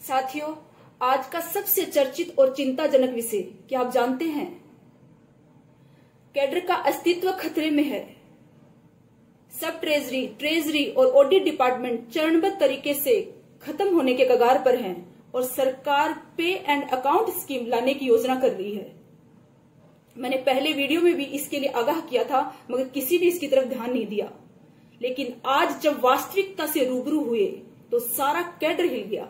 साथियों, आज का सबसे चर्चित और चिंताजनक विषय क्या आप जानते हैं? कैडर का अस्तित्व खतरे में है। सब ट्रेजरी, ट्रेजरी और ऑडिट डिपार्टमेंट चरणबद्ध तरीके से खत्म होने के कगार पर हैं और सरकार पे एंड अकाउंट स्कीम लाने की योजना कर रही है। मैंने पहले वीडियो में भी इसके लिए आगाह किया था, मगर किसी ने इसकी तरफ ध्यान नहीं दिया। लेकिन आज जब वास्तविकता से रूबरू हुए तो सारा कैडर हिल गया।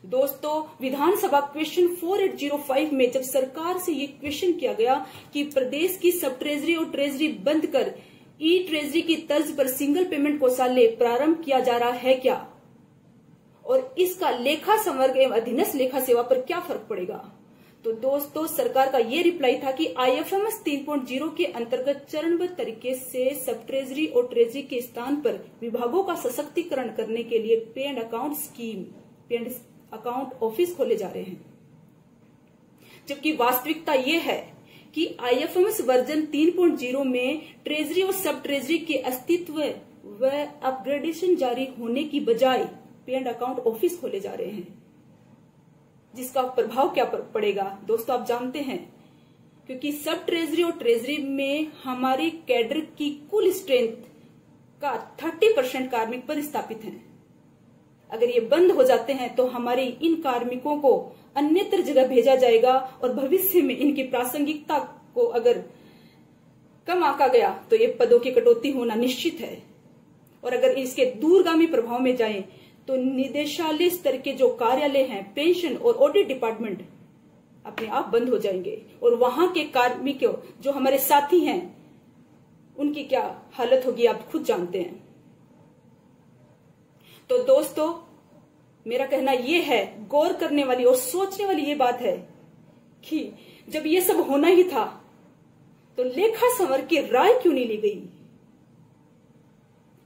दोस्तों, विधानसभा क्वेश्चन 4805 में जब सरकार से ये क्वेश्चन किया गया कि प्रदेश की सब ट्रेजरी और ट्रेजरी बंद कर ई ट्रेजरी की तर्ज पर सिंगल पेमेंट कोषालय प्रारंभ किया जा रहा है क्या, और इसका लेखा संवर्ग एवं अधीनस्थ लेखा सेवा पर क्या फर्क पड़ेगा, तो दोस्तों सरकार का ये रिप्लाई था कि IFMS 3.0 के अंतर्गत चरणबद्ध तरीके से सब ट्रेजरी और ट्रेजरी के स्थान पर विभागों का सशक्तिकरण करने के लिए पे एंड अकाउंट स्कीम, पे एंड अकाउंट ऑफिस खोले जा रहे हैं। जबकि वास्तविकता ये है कि IFMS वर्जन 3.0 में ट्रेजरी और सब ट्रेजरी के अस्तित्व व अपग्रेडेशन जारी होने की बजाय पे एंड अकाउंट ऑफिस खोले जा रहे हैं, जिसका प्रभाव क्या पड़ेगा दोस्तों आप जानते हैं। क्योंकि सब ट्रेजरी और ट्रेजरी में हमारी कैडर की कुल स्ट्रेंथ का 30% कार्मिक पर स्थापित है। अगर ये बंद हो जाते हैं तो हमारे इन कार्मिकों को अन्यत्र जगह भेजा जाएगा और भविष्य में इनकी प्रासंगिकता को अगर कम आंका गया तो ये पदों की कटौती होना निश्चित है। और अगर इसके दूरगामी प्रभाव में जाएं तो निदेशालय स्तर के जो कार्यालय हैं, पेंशन और ऑडिट डिपार्टमेंट अपने आप बंद हो जाएंगे और वहां के कार्मिकों जो हमारे साथी हैं उनकी क्या हालत होगी आप खुद जानते हैं। तो दोस्तों मेरा कहना यह है, गौर करने वाली और सोचने वाली ये बात है कि जब ये सब होना ही था तो लेखा संवर्ग की राय क्यों नहीं ली गई?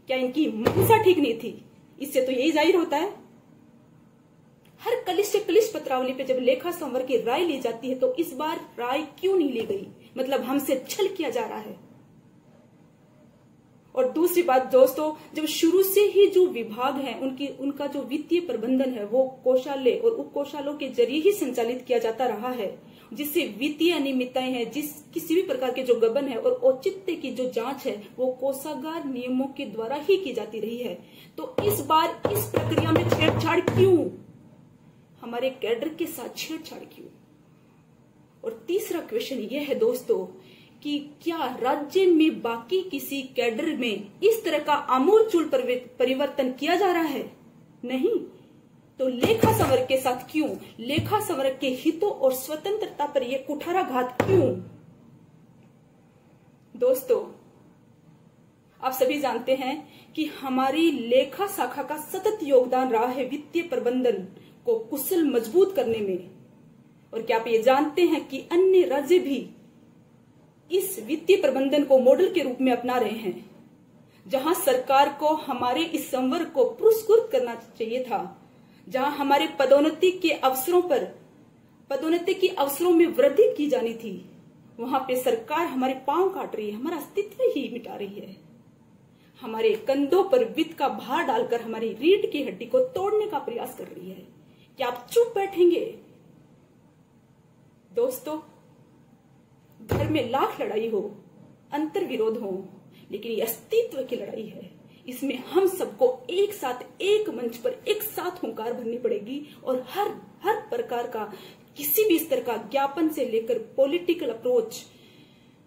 क्या इनकी मंशा ठीक नहीं थी? इससे तो यही जाहिर होता है। हर कलिष्ठ कलिष्ठ पत्रावली पे जब लेखा संवर्ग की राय ली जाती है तो इस बार राय क्यों नहीं ली गई? मतलब हमसे छल किया जा रहा है। और दूसरी बात दोस्तों, जब शुरू से ही जो विभाग हैं उनका जो वित्तीय प्रबंधन है वो कोषालय और उप कोषालयों के जरिए ही संचालित किया जाता रहा है, जिससे वित्तीय अनियमितताएं हैं, जिस किसी भी प्रकार के जो गबन है और औचित्य की जो जांच है वो कोषागार नियमों के द्वारा ही की जाती रही है। तो इस बार इस प्रक्रिया में छेड़छाड़ क्यों? हमारे कैडर के साथ छेड़छाड़ क्यों? और तीसरा क्वेश्चन ये है दोस्तों कि क्या राज्य में बाकी किसी कैडर में इस तरह का आमूलचूल परिवर्तन किया जा रहा है? नहीं। तो लेखा संवर्ग के साथ क्यों? लेखा संवर्ग के हितों और स्वतंत्रता पर यह कुठाराघात क्यों? दोस्तों आप सभी जानते हैं कि हमारी लेखा शाखा का सतत योगदान रहा है वित्तीय प्रबंधन को कुशल मजबूत करने में। और क्या आप ये जानते हैं कि अन्य राज्य भी इस वित्तीय प्रबंधन को मॉडल के रूप में अपना रहे हैं, जहां सरकार को हमारे इस संवर्ग को पुरस्कृत करना चाहिए था, जहां हमारे पदोन्नति की अवसरों में वृद्धि की जानी थी, वहां पे सरकार हमारे पांव काट रही है, हमारा अस्तित्व ही मिटा रही है, हमारे कंधों पर वित्त का भार डालकर हमारी रीढ़ की हड्डी को तोड़ने का प्रयास कर रही है। क्या आप चुप बैठेंगे? दोस्तों घर में लाख लड़ाई हो, अंतर विरोध हो, लेकिन ये अस्तित्व की लड़ाई है। इसमें हम सबको एक साथ एक मंच पर एक साथ हुंकार भरनी पड़ेगी और हर प्रकार का किसी भी स्तर का ज्ञापन से लेकर पॉलिटिकल अप्रोच,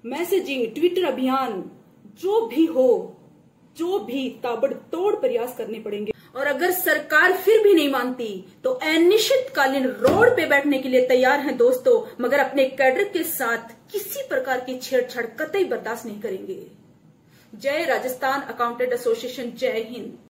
मैसेजिंग, ट्विटर अभियान, जो भी ताबड़तोड़ प्रयास करने पड़ेंगे। और अगर सरकार फिर भी नहीं मानती तो अनिश्चितकालीन रोड पे बैठने के लिए तैयार हैं दोस्तों, मगर अपने कैडर के साथ किसी प्रकार की छेड़छाड़ कतई बर्दाश्त नहीं करेंगे। जय राजस्थान अकाउंटेंट एसोसिएशन, जय हिंद।